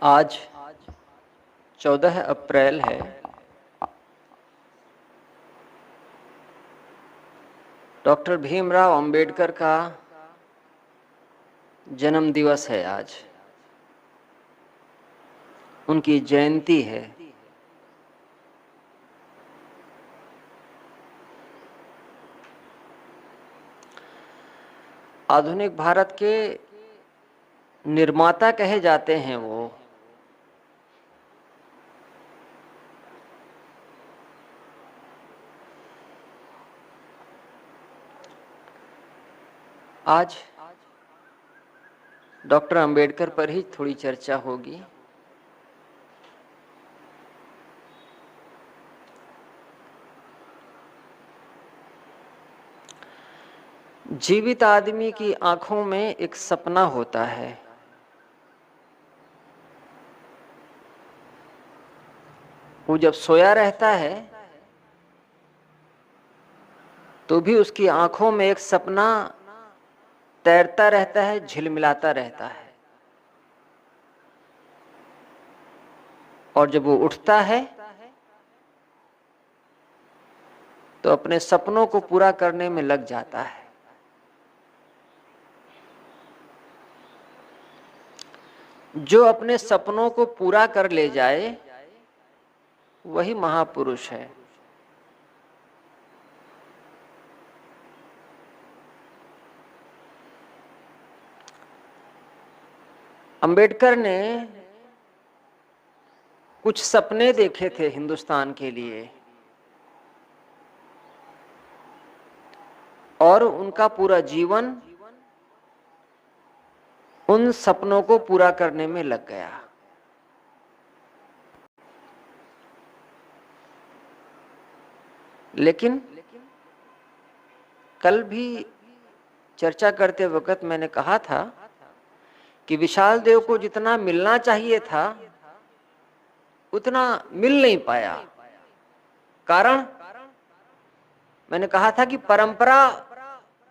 आज 14 अप्रैल है। डॉक्टर भीमराव अंबेडकर का जन्म दिवस है। आज उनकी जयंती है। आधुनिक भारत के निर्माता कहे जाते हैं वो। आज डॉक्टर अंबेडकर पर ही थोड़ी चर्चा होगी। जीवित आदमी की आंखों में एक सपना होता है। वो जब सोया रहता है तो भी उसकी आंखों में एक सपना तैरता रहता है, झिलमिलाता रहता है। और जब वो उठता है तो अपने सपनों को पूरा करने में लग जाता है। जो अपने सपनों को पूरा कर ले जाए वही महापुरुष है। अंबेडकर ने कुछ सपने देखे थे हिंदुस्तान के लिए और उनका पूरा जीवन उन सपनों को पूरा करने में लग गया। लेकिन कल भी चर्चा करते वक्त मैंने कहा था कि विशाल देव को जितना मिलना चाहिए था उतना मिल नहीं पाया। कारण मैंने कहा था कि परंपरा,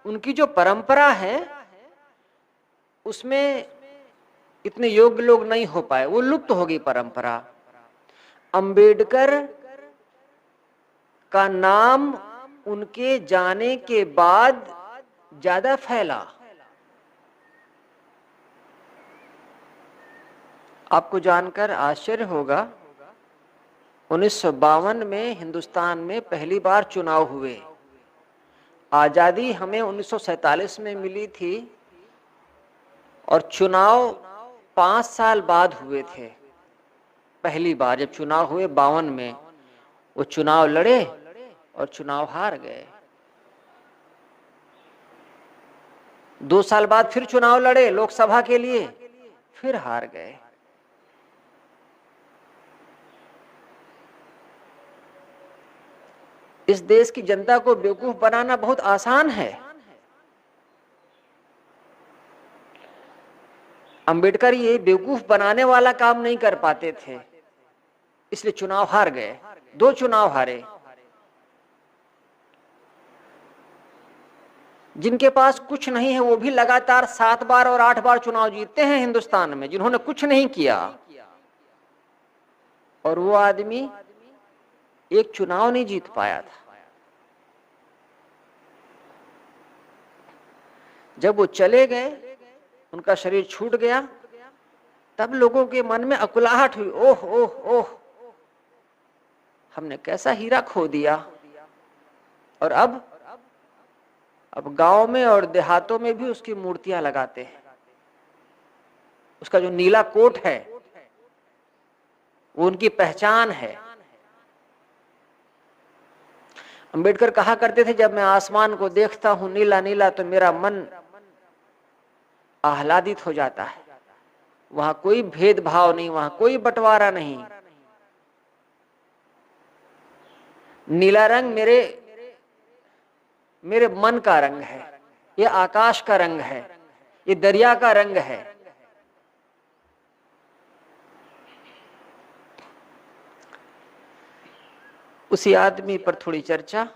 उनकी जो परंपरा है उसमें इतने योग्य लोग नहीं हो पाए, वो लुप्त हो गई परंपरा। अंबेडकर का नाम उनके जाने के बाद ज्यादा फैला। आपको जानकर आश्चर्य होगा, 1952 में हिंदुस्तान में पहली बार चुनाव हुए। आजादी हमें 1947 में मिली थी और चुनाव 5 साल बाद हुए थे। पहली बार जब चुनाव हुए 52 में, वो चुनाव लड़े और चुनाव हार गए। 2 साल बाद फिर चुनाव लड़े लोकसभा के लिए, फिर हार गए। इस देश की जनता को बेवकूफ बनाना बहुत आसान है। अंबेडकर ये बेवकूफ बनाने वाला काम नहीं कर पाते थे, इसलिए चुनाव हार गए। 2 चुनाव हारे। जिनके पास कुछ नहीं है वो भी लगातार 7 बार और 8 बार चुनाव जीतते हैं हिंदुस्तान में, जिन्होंने कुछ नहीं किया। और वो आदमी एक चुनाव नहीं जीत पाया था। जब वो चले गए, उनका शरीर छूट गया, तब लोगों के मन में अकुलाहट हुई। ओह ओह ओह, हमने कैसा हीरा खो दिया। और अब गांव में और देहातों में भी उसकी मूर्तियां लगाते हैं। उसका जो नीला कोट है वो उनकी पहचान है। अंबेडकर कहा करते थे, जब मैं आसमान को देखता हूं नीला नीला तो मेरा मन आह्लादित हो जाता है। वहां कोई भेदभाव नहीं, वहां कोई बंटवारा नहीं। नीला रंग मेरे मन का रंग है, ये आकाश का रंग है, ये दरिया का रंग है। उसी आदमी पर थोड़ी चर्चा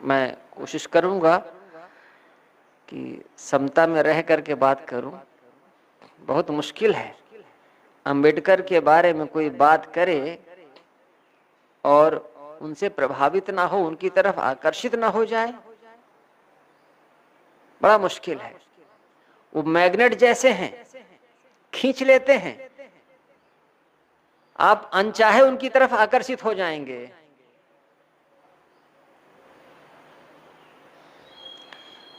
मैं कोशिश करूंगा कि समता में रह करके बात करूं। बहुत मुश्किल है अंबेडकर के बारे में कोई बात करे और उनसे प्रभावित ना हो, उनकी तरफ आकर्षित ना हो जाए, बड़ा मुश्किल है। वो मैग्नेट जैसे हैं, खींच लेते हैं, आप अनचाहे उनकी तरफ आकर्षित हो जाएंगे।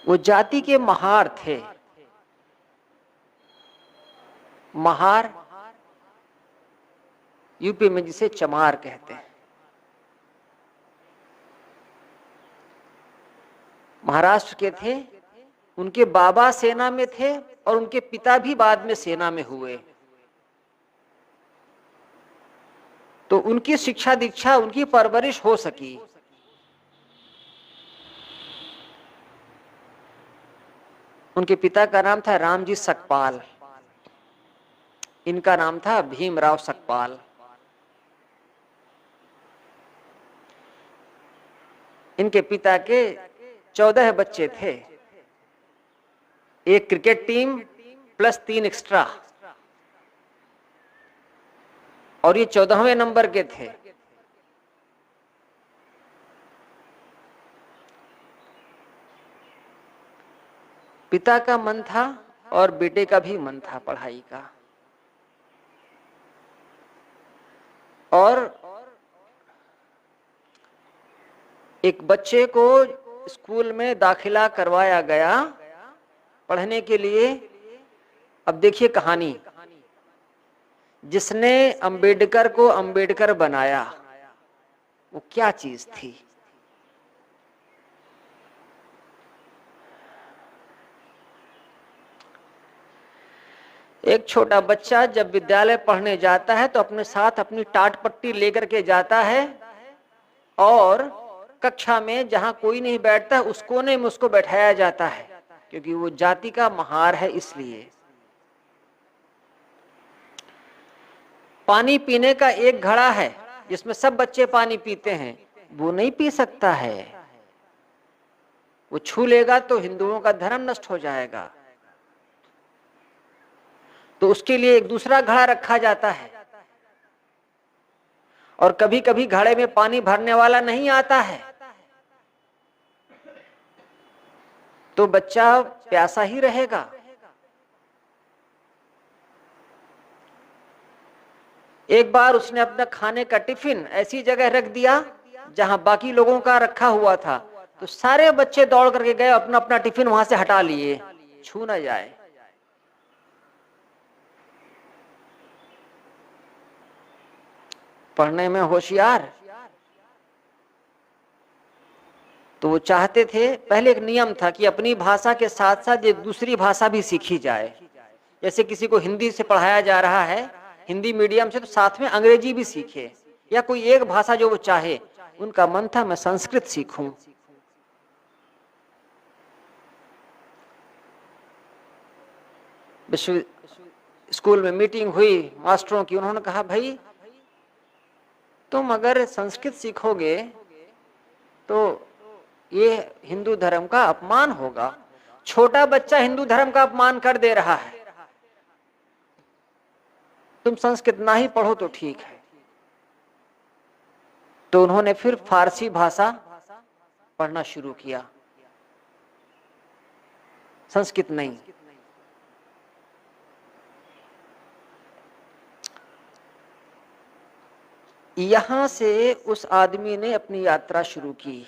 वो जाति के महार थे। महार यूपी में जिसे चमार कहते हैं। महाराष्ट्र के थे, उनके बाबा सेना में थे और उनके पिता भी बाद में सेना में हुए। तो उनकी शिक्षा दीक्षा, उनकी परवरिश हो सकी। उनके पिता का नाम था रामजी सकपाल, इनका नाम था भीमराव सकपाल। इनके पिता के 14 बच्चे थे, एक क्रिकेट टीम प्लस 3 एक्स्ट्रा, और ये 14वें नंबर के थे। पिता का मन था और बेटे का भी मन था पढ़ाई का, और एक बच्चे को स्कूल में दाखिला करवाया गया पढ़ने के लिए। अब देखिए कहानी, जिसने अंबेडकर को अंबेडकर बनाया वो क्या चीज थी। एक छोटा बच्चा जब विद्यालय पढ़ने जाता है तो अपने साथ अपनी टाट पट्टी लेकर के जाता है, और कक्षा में जहां कोई नहीं बैठता उस कोने में उसको बैठाया जाता है, क्योंकि वो जाति का महार है। इसलिए पानी पीने का एक घड़ा है जिसमें सब बच्चे पानी पीते हैं, वो नहीं पी सकता है, वो छू लेगा तो हिंदुओं का धर्म नष्ट हो जाएगा। तो उसके लिए एक दूसरा घड़ा रखा जाता है, और कभी कभी घड़े में पानी भरने वाला नहीं आता है तो बच्चा प्यासा ही रहेगा। एक बार उसने अपना खाने का टिफिन ऐसी जगह रख दिया जहां बाकी लोगों का रखा हुआ था, तो सारे बच्चे दौड़ करके गए, अपना अपना टिफिन वहां से हटा लिए, छू ना जाए। पढ़ने में होशियार, तो वो चाहते थे, पहले एक नियम था कि अपनी भाषा के साथ साथ एक दूसरी भाषा भी सीखी जाए। जैसे किसी को हिंदी से पढ़ाया जा रहा है, हिंदी मीडियम से, तो साथ में अंग्रेजी भी सीखे, या कोई एक भाषा जो वो चाहे। उनका मन था मैं संस्कृत सीखूं। विश्व स्कूल में मीटिंग हुई मास्टरों की, उन्होंने कहा भाई तुम अगर संस्कृत सीखोगे तो ये हिंदू धर्म का अपमान होगा। छोटा बच्चा हिंदू धर्म का अपमान कर दे रहा है, तुम संस्कृत ना ही पढ़ो तो ठीक है। तो उन्होंने फिर फारसी भाषा पढ़ना शुरू किया, संस्कृत नहीं। यहां से उस आदमी ने अपनी यात्रा शुरू की,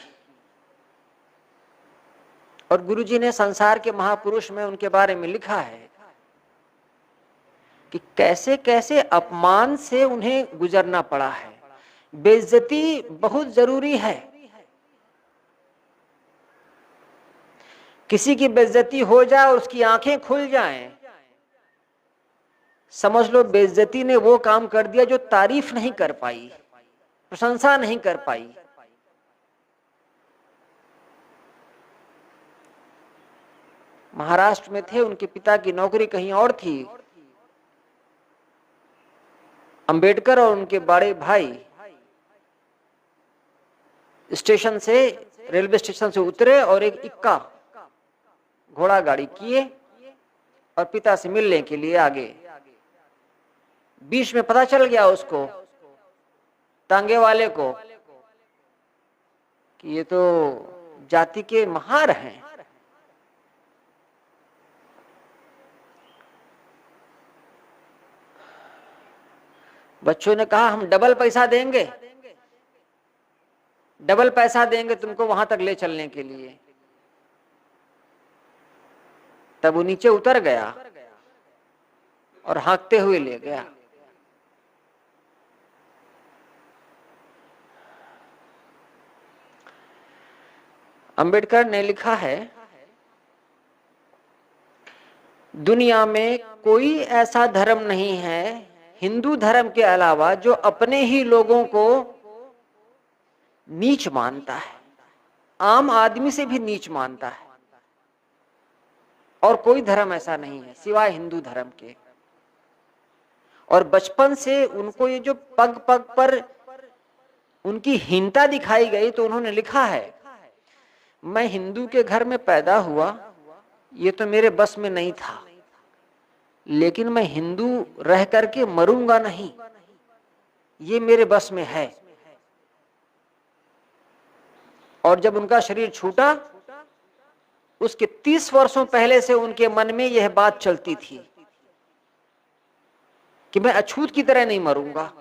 और गुरुजी ने संसार के महापुरुष में उनके बारे में लिखा है कि कैसे कैसे अपमान से उन्हें गुजरना पड़ा है। बेइज्जती बहुत जरूरी है। किसी की बेइज्जती हो जाए और उसकी आंखें खुल जाएं, समझ लो बेइज्जती ने वो काम कर दिया जो तारीफ नहीं कर पाई, प्रशंसा नहीं कर पाई। महाराष्ट्र में थे, उनके पिता की नौकरी कहीं और थी। अंबेडकर और उनके बड़े भाई स्टेशन से, रेलवे स्टेशन से उतरे और एक इक्का घोड़ा गाड़ी किए और पिता से मिलने के लिए आगे। बीच में पता चल गया उसको, तांगे वाले को, कि ये तो जाति के महार हैं। बच्चों ने कहा हम डबल पैसा देंगे, डबल पैसा देंगे तुमको वहां तक ले चलने के लिए। तब वो नीचे उतर गया और हाँकते हुए ले गया। अंबेडकर ने लिखा है, दुनिया में कोई ऐसा धर्म नहीं है हिंदू धर्म के अलावा जो अपने ही लोगों को नीच मानता है, आम आदमी से भी नीच मानता है। और कोई धर्म ऐसा नहीं है सिवाय हिंदू धर्म के। और बचपन से उनको ये जो पग पग पर उनकी हीनता दिखाई गई, तो उन्होंने लिखा है, मैं हिंदू के घर में पैदा हुआ, ये तो मेरे बस में नहीं था, लेकिन मैं हिंदू रह करके मरूंगा नहीं, ये मेरे बस में है। और जब उनका शरीर छूटा, उसके 30 वर्षों पहले से उनके मन में यह बात चलती थी कि मैं अछूत की तरह नहीं मरूंगा।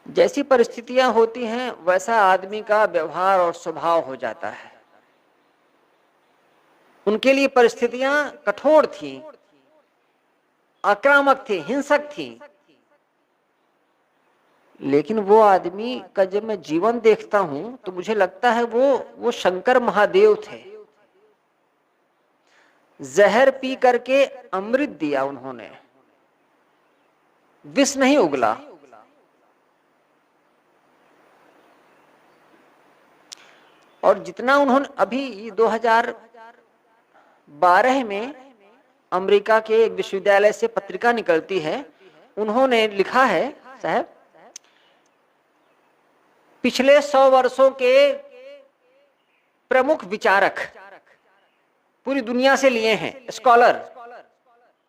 जैसी परिस्थितियां होती हैं वैसा आदमी का व्यवहार और स्वभाव हो जाता है। उनके लिए परिस्थितियां कठोर थी, आक्रामक थी, हिंसक थी, लेकिन वो आदमी का जब मैं जीवन देखता हूं तो मुझे लगता है वो शंकर महादेव थे। जहर पी करके अमृत दिया उन्होंने, विष नहीं उगला। और जितना उन्होंने अभी 2012 में अमेरिका के एक विश्वविद्यालय से पत्रिका निकलती है, उन्होंने लिखा है, साहब पिछले 100 वर्षों के प्रमुख विचारक पूरी दुनिया से लिए हैं, स्कॉलर,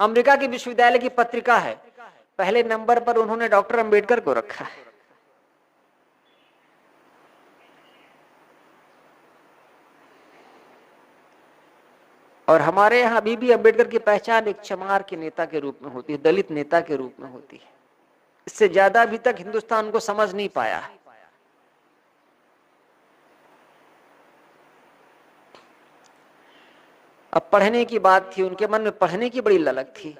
अमेरिका की विश्वविद्यालय की पत्रिका है, पहले नंबर पर उन्होंने डॉक्टर अंबेडकर को रखा है। और हमारे यहाँ अभी भी अंबेडकर की पहचान एक चमार के नेता के रूप में होती है, दलित नेता के रूप में होती है। इससे ज्यादा अभी तक हिंदुस्तान को समझ नहीं पाया है। अब पढ़ने की बात थी, उनके मन में पढ़ने की बड़ी ललक थी।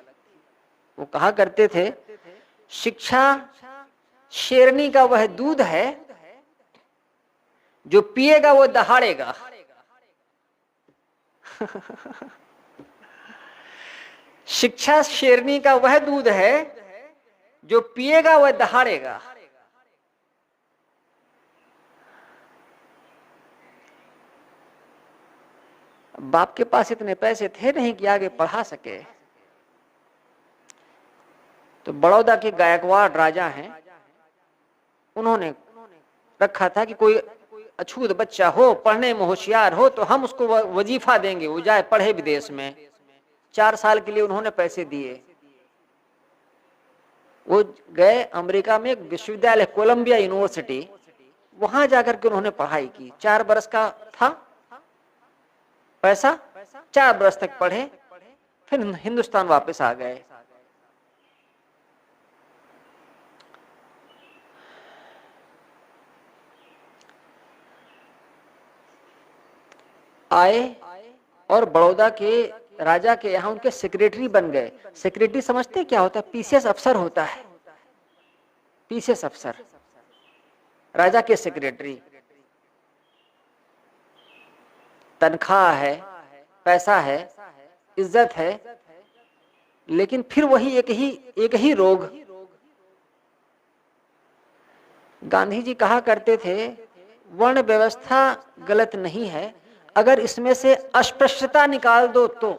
वो कहा करते थे, शिक्षा शेरनी का वह दूध है जो पिएगा वो दहाड़ेगा। शिक्षा शेरनी का वह दूध है जो पिएगा वह दहाड़ेगा। बाप के पास इतने पैसे थे नहीं कि आगे पढ़ा सके, तो बड़ौदा के गायकवाड़ राजा हैं, उन्होंने रखा था कि कोई अछूत बच्चा हो, पढ़ने में होशियार हो, तो हम उसको वजीफा देंगे, वो जाए पढ़े विदेश में। 4 साल के लिए उन्होंने पैसे दिए। वो गए अमेरिका में एक विश्वविद्यालय, कोलंबिया यूनिवर्सिटी, वहां जाकर के उन्होंने पढ़ाई की। 4 बरस का था पैसा, 4 बरस तक पढ़े, फिर हिंदुस्तान वापस आ गए। आए और बड़ौदा के राजा के यहाँ उनके सेक्रेटरी बन गए। सेक्रेटरी समझते क्या होता है? पीसीएस अफसर होता है, पीसीएस अफसर, राजा के सेक्रेटरी। तनख्वाह है, पैसा है, इज्जत है, लेकिन फिर वही एक ही रोग। गांधी जी कहा करते थे, वर्ण व्यवस्था गलत नहीं है, अगर इसमें से अस्पृश्यता निकाल दो तो,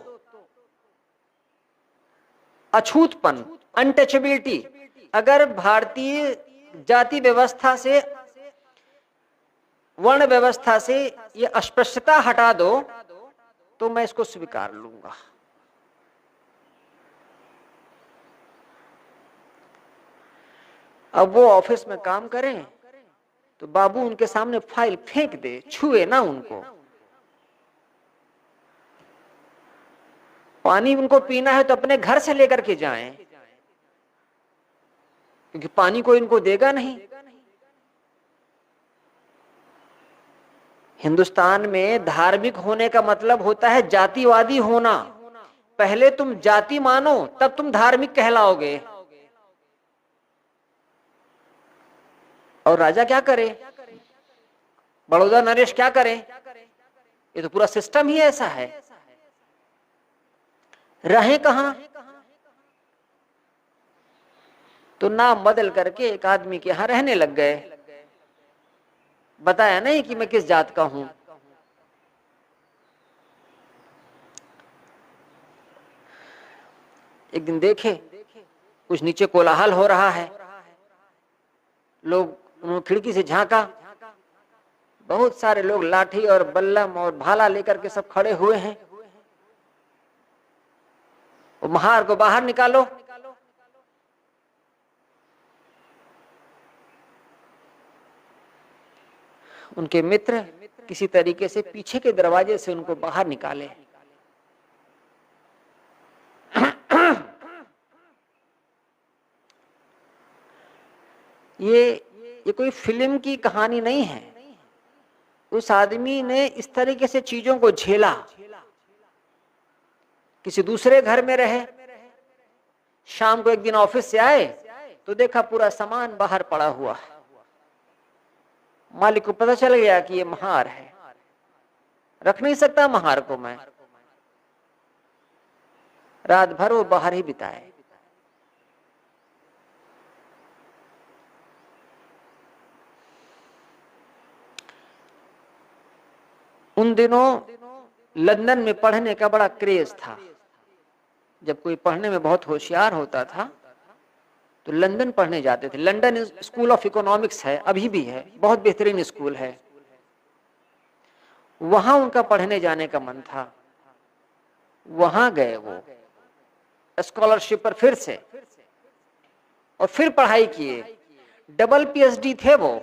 अछूतपन, अनटचेबिलिटी, अगर भारतीय जाति व्यवस्था से वर्ण व्यवस्था से ये अस्पृश्यता हटा दो तो मैं इसको स्वीकार लूंगा। अब वो ऑफिस में काम करें तो बाबू उनके सामने फाइल फेंक दे, छुए ना उनको। पानी उनको पीना है तो अपने घर से लेकर के जाएं, क्योंकि पानी कोई इनको देगा नहीं। हिंदुस्तान में धार्मिक होने का मतलब होता है जातिवादी होना। पहले तुम जाति मानो तब तुम धार्मिक कहलाओगे। और राजा क्या करे, बड़ौदा नरेश क्या करे? ये तो पूरा सिस्टम ही ऐसा है। रहे कहां? तो नाम बदल करके एक आदमी के यहां रहने लग गए। बताया नहीं कि मैं किस जात का हूं। एक दिन देखे कुछ नीचे कोलाहल हो रहा है, लोग, उन्होंने खिड़की से झांका, बहुत सारे लोग लाठी और बल्लम और भाला लेकर के सब खड़े हुए हैं। वो महार को बाहर निकालो। उनके मित्र किसी तरीके से पीछे के दरवाजे से उनको बाहर निकाले। ये कोई फिल्म की कहानी नहीं है। उस आदमी ने इस तरीके से चीजों को झेला। किसी दूसरे घर में रहे, शाम को एक दिन ऑफिस से आए तो देखा पूरा सामान बाहर पड़ा हुआ है। मालिक को पता चल गया कि ये महार है, रख नहीं सकता महार को मैं। रात भर वो बाहर ही बिताए। उन दिनों लंदन में पढ़ने का बड़ा क्रेज था। जब कोई पढ़ने में बहुत होशियार होता था तो लंदन पढ़ने जाते थे। लंदन स्कूल ऑफ इकोनॉमिक्स है, अभी भी है, बहुत बेहतरीन स्कूल है। वहां उनका पढ़ने जाने का मन था। वहां गए वो स्कॉलरशिप पर फिर से, और फिर पढ़ाई किए। डबल पीएचडी थे वो,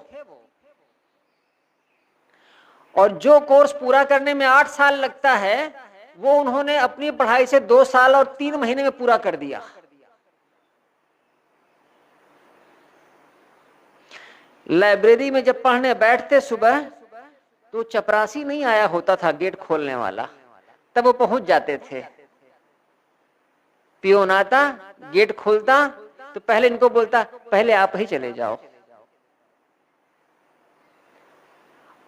और जो कोर्स पूरा करने में 8 साल लगता है वो उन्होंने अपनी पढ़ाई से 2 साल और 3 महीने में पूरा कर दिया। लाइब्रेरी में जब पढ़ने बैठते सुबह तो चपरासी नहीं आया होता था गेट खोलने वाला, तब वो पहुंच जाते थे। पियोन आता, गेट खोलता तो पहले इनको बोलता पहले आप ही चले जाओ,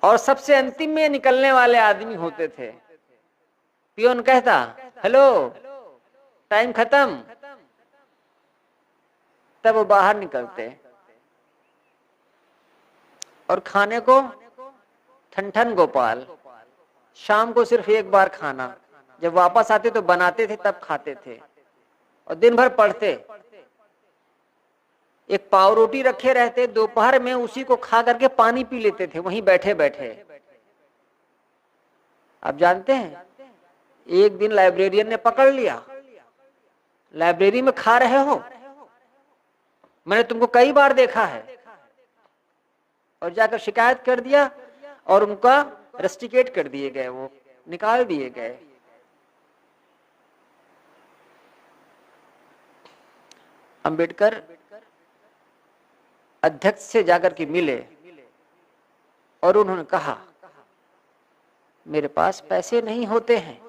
और सबसे अंतिम में निकलने वाले आदमी होते थे। पियोन कहता हेलो टाइम खत्म, तब वो बाहर निकलते। और खाने को ठन गोपाल, शाम को सिर्फ एक बार खाना, जब वापस आते तो बनाते थे तब खाते थे, और दिन भर पढ़ते। एक पाव रोटी रखे रहते, दोपहर में उसी को खा करके पानी पी लेते थे वहीं बैठे बैठे। आप जानते हैं एक दिन लाइब्रेरियन ने पकड़ लिया, लाइब्रेरी में खा रहे हो, मैंने तुमको कई बार देखा है, और जाकर शिकायत कर दिया और उनका रस्टिकेट कर दिए गए, वो निकाल दिए गए। अंबेडकर अध्यक्ष से जाकर के मिले और उन्होंने कहा मेरे पास पैसे नहीं होते हैं,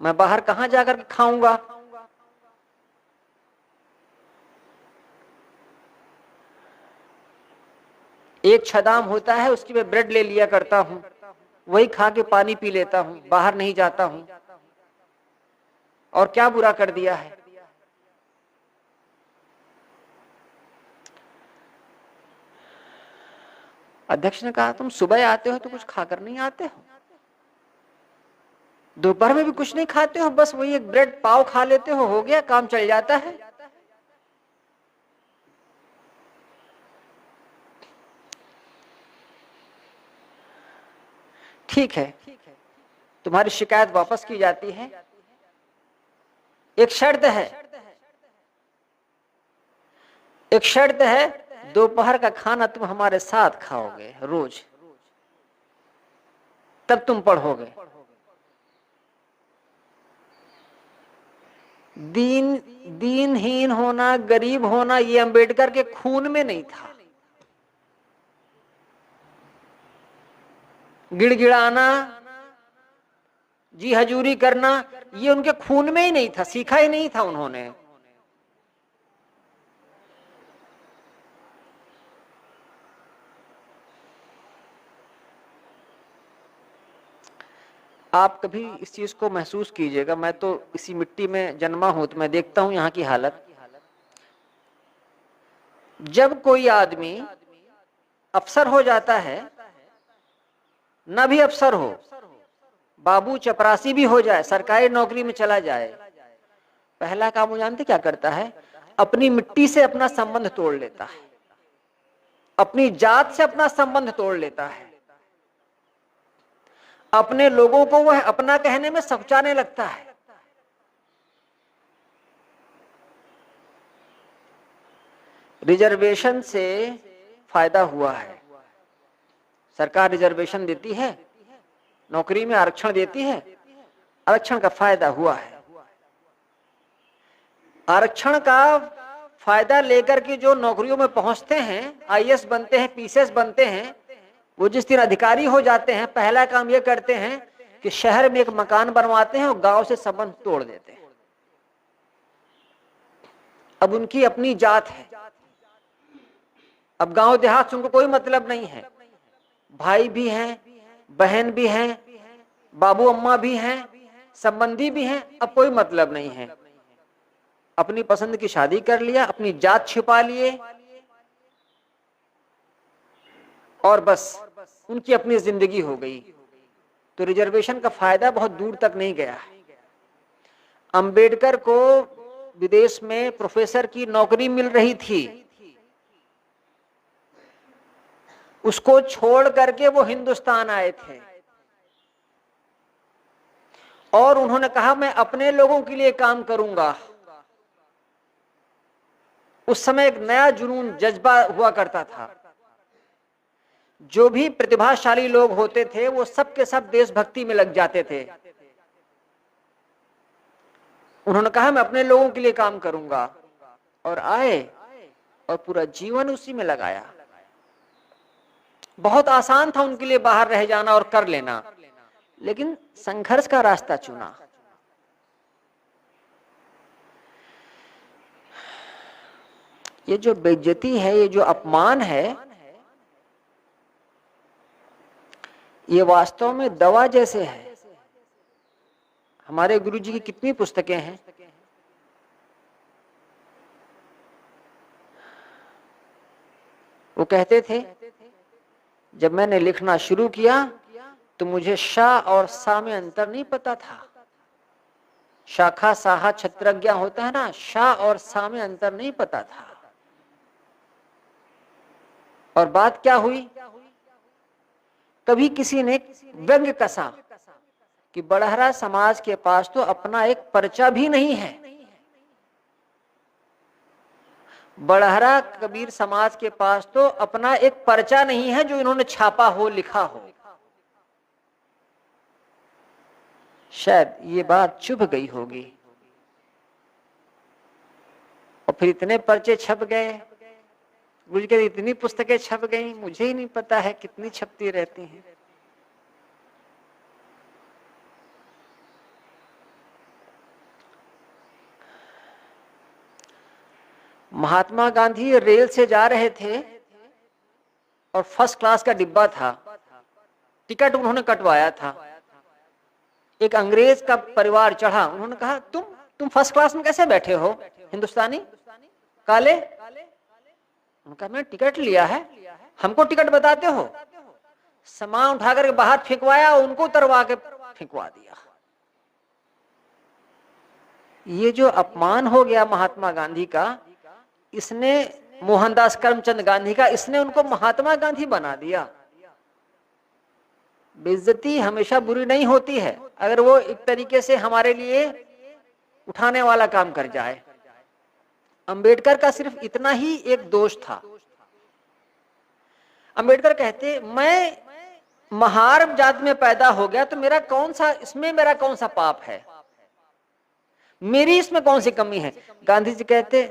मैं बाहर कहां जाकर के खाऊंगा। एक छदाम होता है उसकी मैं ब्रेड ले लिया करता हूं, वही खा के पानी पी लेता हूं, बाहर नहीं जाता हूं, और क्या बुरा कर दिया है। अध्यक्ष ने कहा तुम सुबह आते हो तो कुछ खाकर नहीं आते हो, दोपहर में भी कुछ नहीं खाते हो, बस वही एक ब्रेड पाव खा लेते हो गया, काम चल जाता है। ठीक है, तुम्हारी शिकायत वापस की जाती है। एक शर्त है, एक शर्त है, दोपहर का खाना तुम हमारे साथ खाओगे रोज, तब तुम पढ़ोगे। दीनहीन होना, गरीब होना, ये अंबेडकर के खून में नहीं था। गिड़गिड़ाना, जी हजूरी करना, ये उनके खून में ही नहीं था, सीखा ही नहीं था उन्होंने। आप कभी इस चीज को महसूस कीजिएगा, मैं तो इसी मिट्टी में जन्मा हूं, तो मैं देखता हूं यहाँ की हालत। जब कोई आदमी अफसर हो जाता है, न भी अफसर हो, बाबू चपरासी भी हो जाए, सरकारी नौकरी में चला जाए, पहला काम वो जानते क्या करता है? अपनी मिट्टी से अपना संबंध तोड़ लेता है, अपनी जात से अपना संबंध तोड़ लेता है, अपने लोगों को वह अपना कहने में सकुचाने लगता है। रिजर्वेशन से फायदा हुआ है, सरकार रिजर्वेशन देती है, नौकरी में आरक्षण देती है, आरक्षण का फायदा हुआ है। आरक्षण का फायदा लेकर के जो नौकरियों में पहुंचते हैं, आईएएस बनते हैं, पीसीएस बनते हैं, वो जिस दिन अधिकारी हो जाते हैं, पहला काम ये करते हैं कि शहर में एक मकान बनवाते हैं और गांव से संबंध तोड़ देते हैं। अब उनकी अपनी जात है, अब गांव देहात से उनको कोई मतलब नहीं है, भाई भी हैं, बहन भी हैं, बाबू अम्मा भी हैं, संबंधी भी हैं, अब कोई मतलब नहीं है। अपनी पसंद की शादी कर लिया, अपनी जात छिपा लिए और बस उनकी अपनी जिंदगी हो गई। तो रिजर्वेशन का फायदा बहुत दूर तक नहीं गया है। अंबेडकर को विदेश में प्रोफेसर की नौकरी मिल रही थी, उसको छोड़ करके वो हिंदुस्तान आए थे और उन्होंने कहा मैं अपने लोगों के लिए काम करूंगा। उस समय एक नया जुनून, जज्बा हुआ करता था। जो भी प्रतिभाशाली लोग होते थे वो सब के सब देशभक्ति में लग जाते थे। उन्होंने कहा मैं अपने लोगों के लिए काम करूंगा और आए और पूरा जीवन उसी में लगाया। बहुत आसान था उनके लिए बाहर रह जाना और कर लेना, लेकिन संघर्ष का रास्ता चुना। ये जो बेइज्जती है, ये जो अपमान है, ये वास्तव में दवा जैसे है। हमारे गुरुजी की कितनी पुस्तकें हैं, वो कहते थे जब मैंने लिखना शुरू किया तो मुझे शाह और सा में अंतर नहीं पता था। शाखा साहा छत्रज्ञा होता है ना, शाह और सा में अंतर नहीं पता था। और बात क्या हुई, कभी किसी ने व्यंग्य कसा कि बड़हरा समाज के पास तो अपना एक पर्चा भी नहीं है। बड़हरा कबीर समाज के पास तो अपना एक पर्चा नहीं है जो इन्होंने छापा हो, लिखा हो। शायद ये बात चुभ गई होगी और फिर इतने पर्चे छप गए, गुरु जी इतनी पुस्तकें छप गई, मुझे ही नहीं पता है कितनी छपती रहती हैं। महात्मा गांधी रेल से जा रहे थे और फर्स्ट क्लास का डिब्बा था, टिकट उन्होंने कटवाया था। एक अंग्रेज का परिवार चढ़ा, उन्होंने कहा तुम फर्स्ट क्लास में कैसे बैठे हो, हिंदुस्तानी काले? उनका मैं टिकट लिया है, हमको टिकट बताते हो? सामान उठाकर के बाहर फेंकवाया, उनको उतरवा के फेंकवा दिया। ये जो अपमान हो गया महात्मा गांधी का, इसने मोहनदास करमचंद गांधी का, इसने उनको महात्मा गांधी बना दिया। बेइज्जती हमेशा बुरी नहीं होती है अगर वो एक तरीके से हमारे लिए उठाने वाला काम कर जाए। अंबेडकर का सिर्फ इतना ही एक दोष था। अंबेडकर कहते मैं महार जात में पैदा हो गया तो मेरा कौन सा पाप है, मेरी इसमें कौन सी कमी है। गांधी जी कहते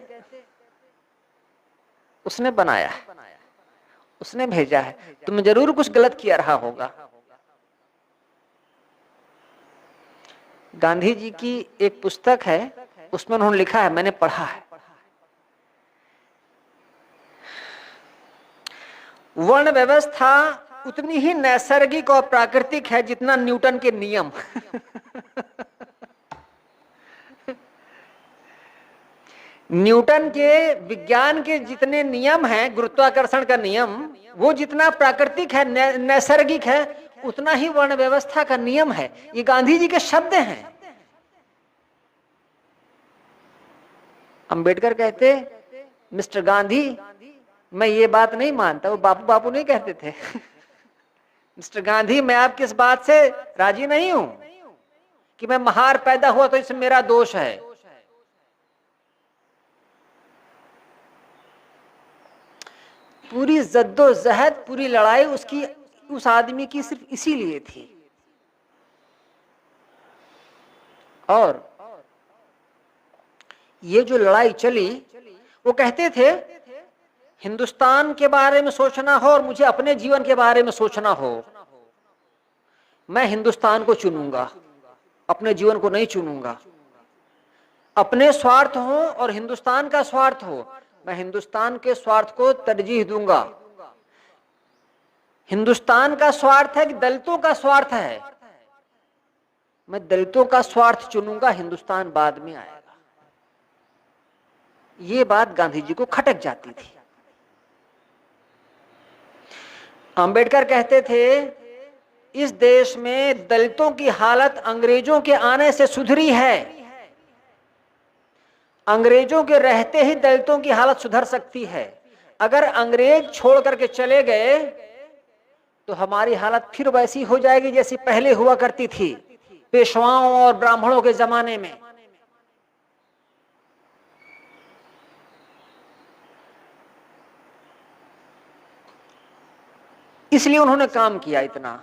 उसने बनाया है, उसने भेजा है, तुम जरूर कुछ गलत किया रहा होगा। गांधी जी की एक पुस्तक है, उसमें उन्होंने लिखा है, मैंने पढ़ा है, वर्ण व्यवस्था उतनी ही नैसर्गिक और प्राकृतिक है जितना न्यूटन के नियम। न्यूटन के विज्ञान के जितने नियम हैं, गुरुत्वाकर्षण का नियम, वो जितना प्राकृतिक है, नैसर्गिक है, उतना ही वर्ण व्यवस्था का नियम है। ये गांधी जी के शब्द हैं। अंबेडकर कहते मिस्टर गांधी मैं ये बात नहीं मानता, वो बापू बापू नहीं कहते थे। मिस्टर गांधी मैं आपकी इस बात से राजी नहीं हूं कि मैं महार पैदा हुआ तो इसमें मेरा दोष है। पूरी जद्दोजहद, पूरी लड़ाई उसकी, उस आदमी की सिर्फ इसीलिए थी। और ये जो लड़ाई चली, वो कहते थे हिंदुस्तान के बारे में सोचना हो और मुझे अपने जीवन के बारे में सोचना हो, मैं हिंदुस्तान को चुनूंगा, अपने जीवन को नहीं चुनूंगा। अपने स्वार्थ हो और हिंदुस्तान का स्वार्थ हो, मैं हिंदुस्तान के स्वार्थ को तरजीह दूंगा। हिंदुस्तान का स्वार्थ है कि दलितों का स्वार्थ है, मैं दलितों का स्वार्थ चुनूंगा, हिंदुस्तान बाद में आएगा। ये बात गांधी जी को खटक जाती थी। अंबेडकर कहते थे इस देश में दलितों की हालत अंग्रेजों के आने से सुधरी है, अंग्रेजों के रहते ही दलितों की हालत सुधर सकती है। अगर अंग्रेज छोड़ करके चले गए तो हमारी हालत फिर वैसी हो जाएगी जैसी पहले हुआ करती थी पेशवाओं और ब्राह्मणों के जमाने में। इसलिए उन्होंने काम किया इतना।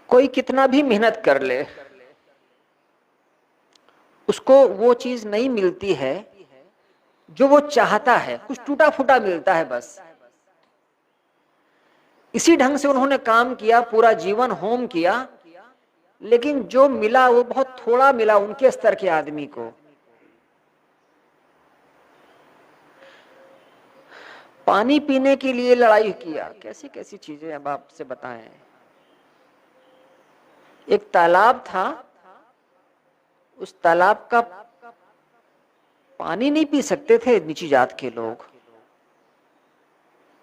कोई कितना भी मेहनत कर ले, उसको वो चीज नहीं मिलती है जो वो चाहता है, कुछ टूटा फूटा मिलता है बस। इसी ढंग से उन्होंने काम किया, पूरा जीवन होम किया, लेकिन जो मिला वो बहुत थोड़ा मिला उनके स्तर के आदमी को। पानी पीने के लिए लड़ाई किया, कैसी कैसी चीजें अब आपसे बताएं। एक तालाब था, उस तालाब का पानी नहीं पी सकते थे नीची जात के लोग,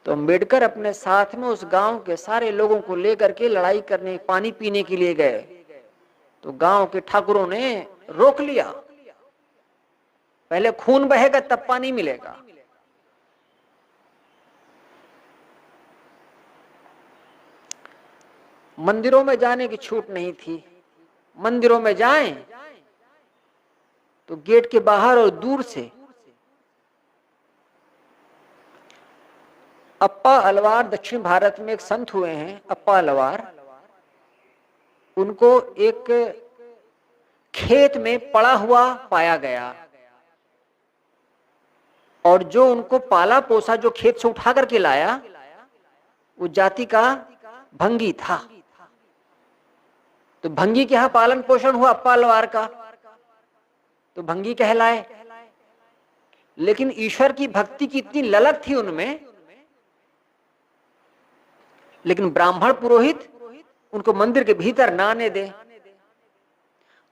तो अंबेडकर अपने साथ में उस गांव के सारे लोगों को लेकर के लड़ाई करने, पानी पीने के लिए गए। तो गांव के ठाकुरों ने रोक लिया, पहले खून बहेगा तब पानी मिलेगा। मंदिरों में जाने की छूट नहीं थी, मंदिरों में जाएं तो गेट के बाहर और दूर से। अप्पा अलवार दक्षिण भारत में एक संत हुए हैं, अप्पा अलवार, उनको एक खेत में पड़ा हुआ पाया गया और जो उनको पाला पोसा, जो खेत से उठा करके लाया, वो जाति का भंगी था। तो भंगी के यहां पालन पोषण हुआ अप्पा अलवार का, तो भंगी कहलाए। लेकिन ईश्वर की भक्ति की इतनी ललक थी उनमें, लेकिन ब्राह्मण पुरोहित उनको मंदिर के भीतर ना आने दे,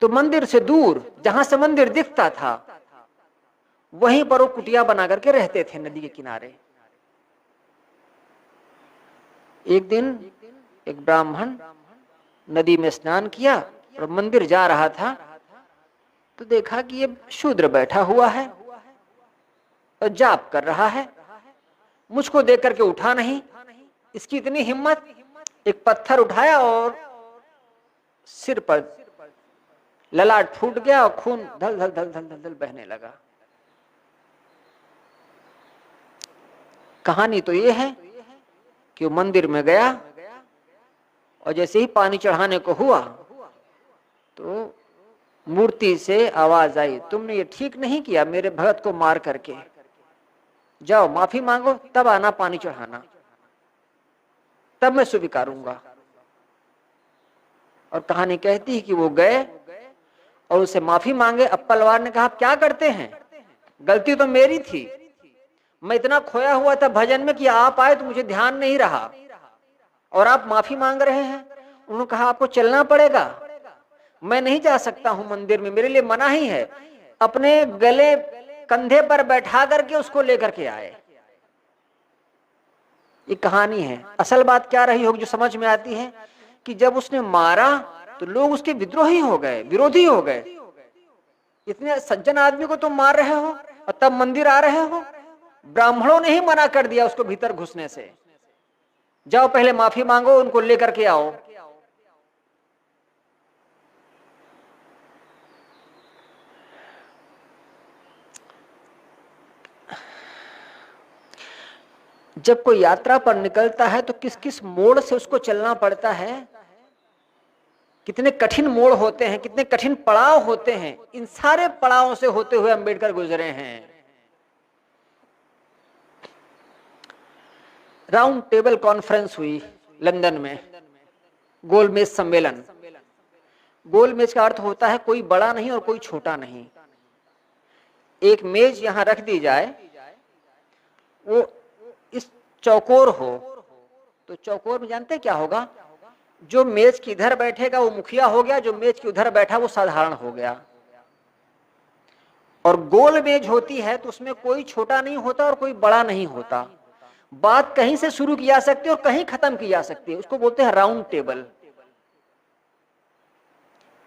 तो मंदिर से दूर जहां से मंदिर दिखता था वहीं पर वो कुटिया बना करके रहते थे नदी के किनारे। एक दिन एक ब्राह्मण नदी में स्नान किया और मंदिर जा रहा था, तो देखा कि ये शूद्र बैठा हुआ है और जाप कर रहा है, मुझको देख करके उठा नहीं। इसकी इतनी हिम्मत, एक पत्थर उठाया और सिर पर, ललाट फूट गया और खून धल धल धल धल धल धल बहने लगा। कहानी तो ये है कि वो मंदिर में गया और जैसे ही पानी चढ़ाने को हुआ तो मूर्ति से आवाज आई, तुमने ये ठीक नहीं किया मेरे भगत को मार करके, जाओ माफी मांगो तब आना पानी चढ़ाना, तब मैं स्वीकारूंगा। और कहानी कहती है कि वो गए और उसे माफी मांगे। अब पलवार ने कहा, आप क्या करते हैं, गलती तो मेरी थी, मैं इतना खोया हुआ था भजन में कि आप आए तो मुझे ध्यान नहीं रहा और आप माफी मांग रहे हैं। उन्होंने कहा, आपको चलना पड़ेगा, मैं नहीं जा सकता हूं मंदिर में, मेरे लिए मना ही है। अपने गले कंधे पर बैठा करके उसको लेकर के आए। ये कहानी है। असल बात क्या रही होगी जो समझ में आती है कि जब उसने मारा तो लोग उसके विद्रोही हो गए, विरोधी हो गए। इतने सज्जन आदमी को तुम मार रहे हो और तब मंदिर आ रहे हो। ब्राह्मणों ने ही मना कर दिया उसको भीतर घुसने से, जाओ पहले माफी मांगो, उनको लेकर के आओ। जब कोई यात्रा पर निकलता है तो किस किस मोड़ से उसको चलना पड़ता है, कितने कठिन मोड़ होते हैं, कितने कठिन पड़ाव होते हैं। इन सारे पड़ावों से होते हुए अंबेडकर गुजरे हैं। राउंड टेबल कॉन्फ्रेंस हुई लंदन में, गोलमेज सम्मेलन। गोलमेज का अर्थ होता है कोई बड़ा नहीं और कोई छोटा नहीं। एक मेज यहां रख दी जाए, वो इस चौकोर हो, तो चौकोर में जानते क्या होगा, जो मेज की इधर बैठेगा वो मुखिया हो गया, जो मेज की उधर बैठा वो साधारण हो गया। और गोल मेज होती है तो उसमें कोई छोटा नहीं होता और कोई बड़ा नहीं होता। बात कहीं से शुरू की जा सकती है और कहीं खत्म की जा सकती है, उसको बोलते हैं राउंड टेबल।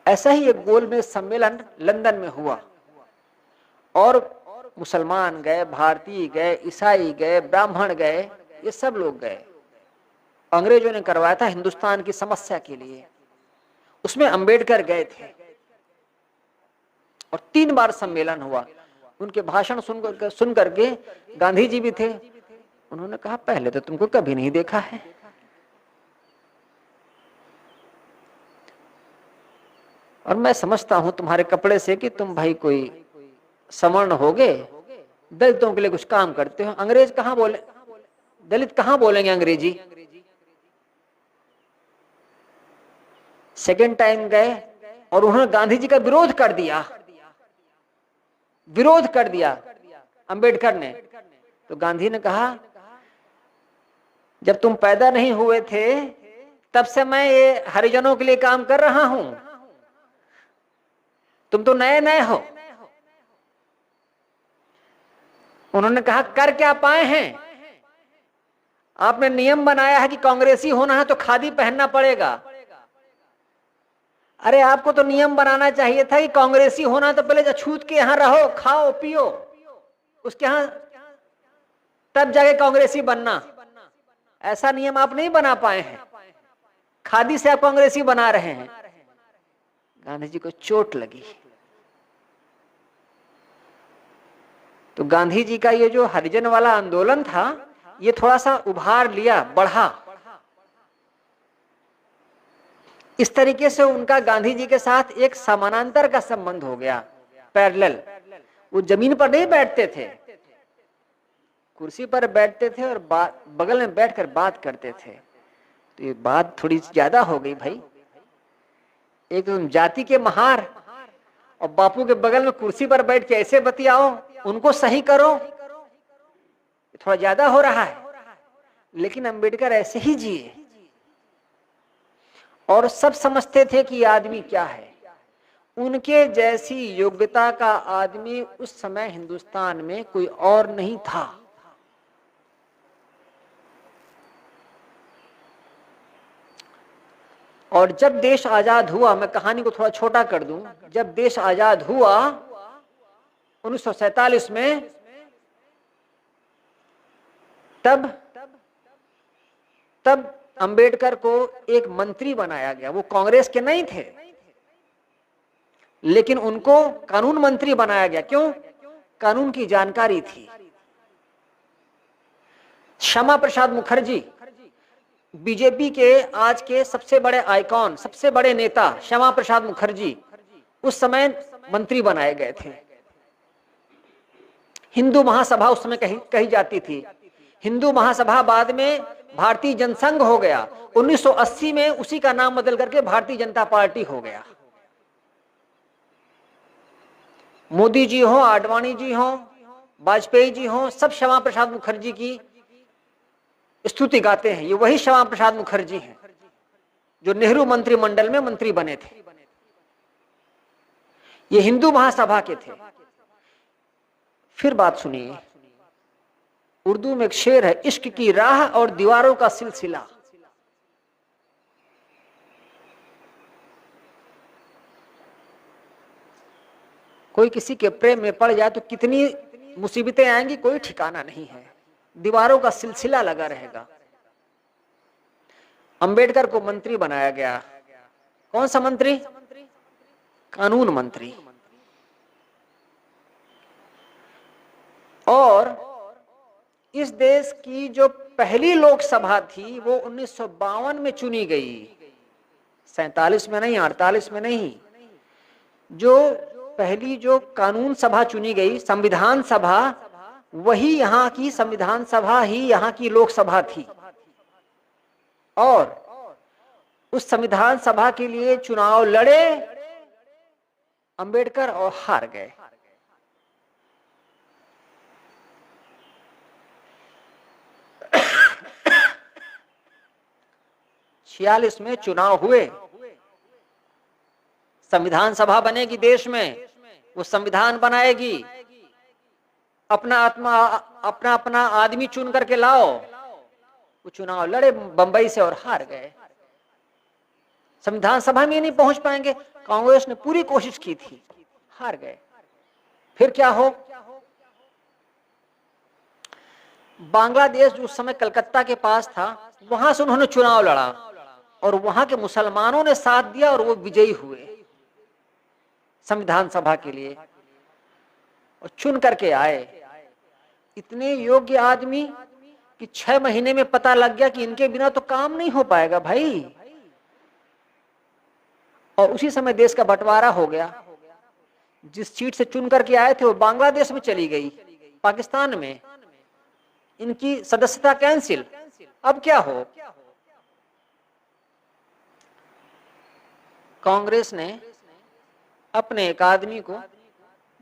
ऐसा ही एक गोल मेज सम्मेलन लंदन में हुआ और मुसलमान गए, भारतीय गए, ईसाई गए, ब्राह्मण गए, ये सब लोग गए। अंग्रेजों ने करवाया था हिंदुस्तान की समस्या के लिए, उसमें अंबेडकर गए थे और 3 बार सम्मेलन हुआ। उनके भाषण सुन करके गांधी जी भी थे। उन्होंने कहा, पहले तो तुमको कभी नहीं देखा है, और मैं समझता हूं तुम्हारे कपड़े से कि तुम भाई कोई सवर्ण होगे, दलितों के लिए कुछ काम करते हो। अंग्रेज कहां बोले, दलित कहां बोलेंगे अंग्रेजी। सेकेंड टाइम गए और उन्होंने गांधी जी का विरोध कर दिया, विरोध कर दिया अंबेडकर ने। तो गांधी ने कहा, जब तुम पैदा नहीं हुए थे तब से मैं ये हरिजनों के लिए काम कर रहा हूं, तुम तो नए नए हो। उन्होंने कहा, कर क्या पाए हैं, आपने नियम बनाया है कि कांग्रेसी होना है तो खादी पहनना पड़ेगा। अरे आपको तो नियम बनाना चाहिए था कि कांग्रेसी होना तो पहले अछूत के यहां रहो, खाओ पियो, उसके यहां तब जाके कांग्रेसी बनना। ऐसा नियम आप नहीं बना पाए हैं, खादी से आप कांग्रेसी बना रहे हैं। गांधी जी को चोट लगी। तो गांधी जी का ये जो हरिजन वाला आंदोलन था, ये थोड़ा सा उभार लिया, बढ़ा। इस तरीके से उनका गांधी जी के साथ एक समानांतर का संबंध हो गया, पैरेलल। वो जमीन पर नहीं बैठते थे, कुर्सी पर बैठते थे और बगल में बैठकर बात करते थे। तो ये बात थोड़ी ज्यादा हो गई भाई। एक तुम जाति के महार और बापू के बगल में कुर्सी पर बैठ के ऐसे बतियाओ, उनको सही करो, थोड़ा ज्यादा हो रहा है। लेकिन अंबेडकर ऐसे ही जिए और सब समझते थे कि आदमी क्या है। उनके जैसी योग्यता का आदमी उस समय हिंदुस्तान में कोई और नहीं था। और जब देश आजाद हुआ, मैं कहानी को थोड़ा छोटा कर दूं, जब देश आजाद हुआ 1947 में, तब अंबेडकर को एक मंत्री बनाया गया। वो कांग्रेस के नहीं थे, लेकिन उनको कानून मंत्री बनाया गया। क्यों? कानून की जानकारी थी। श्यामा प्रसाद मुखर्जी, बीजेपी के आज के सबसे बड़े आइकॉन, सबसे बड़े नेता श्यामा प्रसाद मुखर्जी उस समय मंत्री बनाए गए थे। हिंदू महासभा उस समय कही जाती थी। हिंदू महासभा बाद में भारतीय जनसंघ हो गया। 1980 में उसी का नाम बदल करके भारतीय जनता पार्टी हो गया। मोदी जी हो, आडवाणी जी हो, वाजपेयी जी हो, सब श्यामा प्रसाद मुखर्जी की स्तुति गाते हैं। ये वही श्यामा प्रसाद मुखर्जी हैं जो नेहरू मंत्रिमंडल में मंत्री बने थे। ये हिंदू महासभा के थे। फिर बात सुनिए, उर्दू में एक शेर है, इश्क की राह और दीवारों का सिलसिला। कोई किसी के प्रेम में पड़ जाए तो कितनी मुसीबतें आएंगी, कोई ठिकाना नहीं है। दीवारों का सिलसिला लगा रहेगा। अंबेडकर को मंत्री बनाया गया। कौन सा मंत्री? कानून मंत्री। और इस देश की जो पहली लोकसभा थी वो 1952 में चुनी गई, 47 में नहीं, 48 में नहीं। जो पहली जो कानून सभा चुनी गई, संविधान सभा, वही यहाँ की संविधान सभा ही यहाँ की लोकसभा थी। और उस संविधान सभा के लिए चुनाव लड़े अंबेडकर और हार गए। छियालीस में चुनाव हुए, संविधान सभा बनेगी देश में, वो संविधान बनाएगी, अपना आदमी चुन करके लाओ। वो चुनाव लड़े बंबई से और हार गए। संविधान सभा में नहीं पहुंच पाएंगे। कांग्रेस ने पूरी कोशिश की थी, हार गए। फिर क्या हो? बांग्लादेश जो उस समय कलकत्ता के पास था, वहां से उन्होंने चुनाव लड़ा और वहां के मुसलमानों ने साथ दिया और वो विजयी हुए संविधान सभा के लिए और चुन करके आए। इतने योग्य आदमी कि 6 महीने में पता लग गया कि इनके बिना तो काम नहीं हो पाएगा भाई। और उसी समय देश का बंटवारा हो गया। जिस सीट से चुन करके आए थे वो बांग्लादेश में चली गई, पाकिस्तान में। इनकी सदस्यता कैंसिल। अब क्या हो? कांग्रेस ने अपने एक आदमी को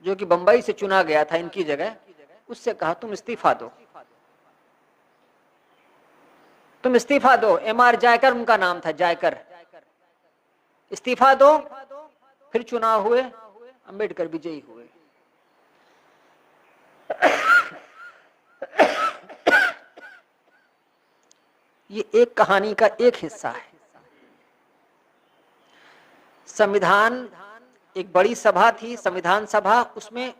जो कि बंबई से चुना गया था इनकी जगह, उससे कहा तुम इस्तीफा दो, तुम इस्तीफा दो। MR जायकर उनका नाम था, जायकर। इस्तीफा दो। फिर चुनाव हुए, अंबेडकर विजयी हुए। ये एक कहानी का एक हिस्सा है। संविधान एक बड़ी सभा थी, संविधान सभा, उसमें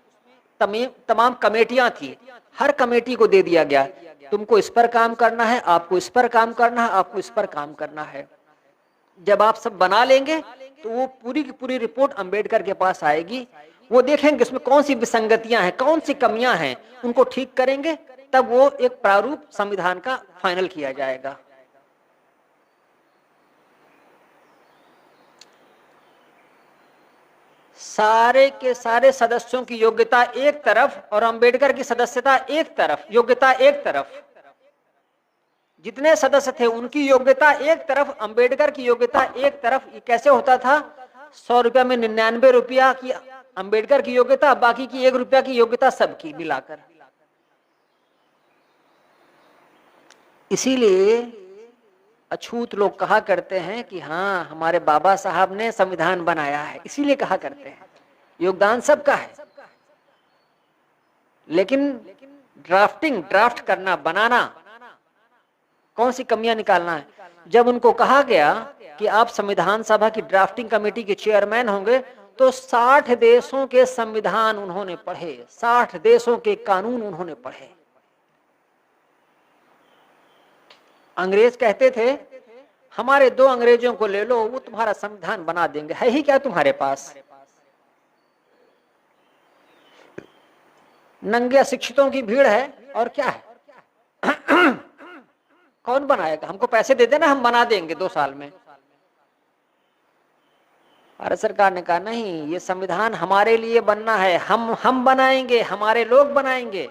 तमाम कमेटियां थी। हर कमेटी को दे दिया गया तुमको इस पर काम करना है, आपको इस पर काम करना है, आपको इस पर काम करना है। जब आप सब बना लेंगे तो वो पूरी की पूरी रिपोर्ट अंबेडकर के पास आएगी। वो देखेंगे उसमें कौन सी विसंगतियां हैं, कौन सी कमियां हैं, उनको ठीक करेंगे, तब वो एक प्रारूप संविधान का फाइनल किया जाएगा। सारे के सारे सदस्यों की योग्यता एक तरफ और अंबेडकर की सदस्यता एक तरफ, योग्यता एक तरफ। जितने सदस्य थे उनकी योग्यता एक तरफ, अंबेडकर की योग्यता एक तरफ। ये कैसे होता था? 100 रुपया में 99 रुपया की अंबेडकर की योग्यता, बाकी की 1 रुपया की योग्यता सबकी मिलाकर। इसीलिए अछूत लोग कहा करते हैं कि हाँ हमारे बाबा साहब ने संविधान बनाया है, इसीलिए कहा करते हैं योगदान सबका है। लेकिन ड्राफ्ट करना, बनाना, कौन सी कमियां निकालना है। जब उनको कहा गया कि आप संविधान सभा की ड्राफ्टिंग कमेटी के चेयरमैन होंगे, तो 60 देशों के संविधान उन्होंने पढ़े, 60 देशों के कानून उन्होंने पढ़े। अंग्रेज कहते थे हमारे 2 अंग्रेजों को ले लो, वो तुम्हारा संविधान बना देंगे। है ही क्या तुम्हारे पास? नंगे अशिक्षितों की भीड़ है और क्या है। कौन बनाएगा? हमको पैसे दे देना, हम बना देंगे 2 साल में। भारत सरकार ने कहा नहीं, ये संविधान हमारे लिए बनना है, हम बनाएंगे, हमारे लोग बनाएंगे।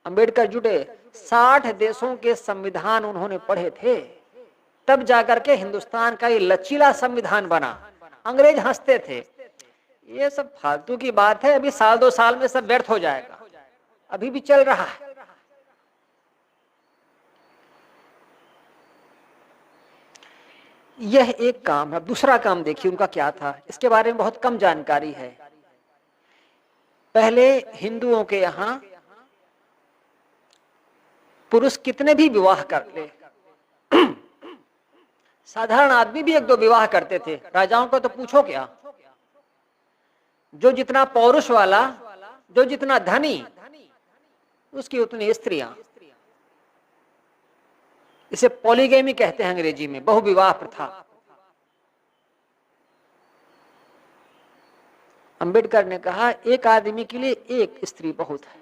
अंबेडकर जुटे, 60 देशों के संविधान उन्होंने पढ़े थे, तब जाकर के हिंदुस्तान का ये लचीला संविधान बना। अंग्रेज हंसते थे, ये सब फालतू की बात है, अभी 1-2 साल में सब व्यर्थ हो जाएगा, अभी भी चल रहा है। यह एक काम है। दूसरा काम देखिए उनका क्या था, इसके बारे में बहुत कम जानकारी है। पहले हिंदुओं के यहाँ पुरुष कितने भी विवाह कर ले, साधारण आदमी भी 1-2 विवाह करते थे, राजाओं का तो पूछो क्या। जो जितना पौरुष वाला, जो जितना धनी, उसकी उतनी स्त्रियां। इसे पॉलीगैमी कहते हैं अंग्रेजी में, बहुविवाह प्रथा। अंबेडकर ने कहा एक आदमी के लिए 1 स्त्री बहुत है,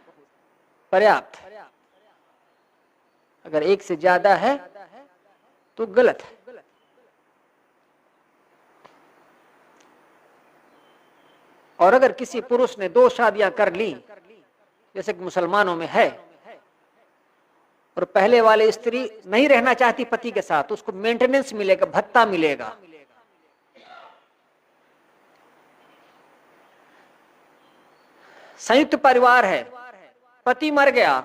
पर्याप्त है। अगर 1 से ज्यादा है तो गलत है। और अगर किसी पुरुष ने 2 शादियां कर ली, जैसे कि मुसलमानों में है, और पहले वाली स्त्री नहीं रहना चाहती पति के साथ, उसको मेंटेनेंस मिलेगा, भत्ता मिलेगा। संयुक्त परिवार है, पति मर गया,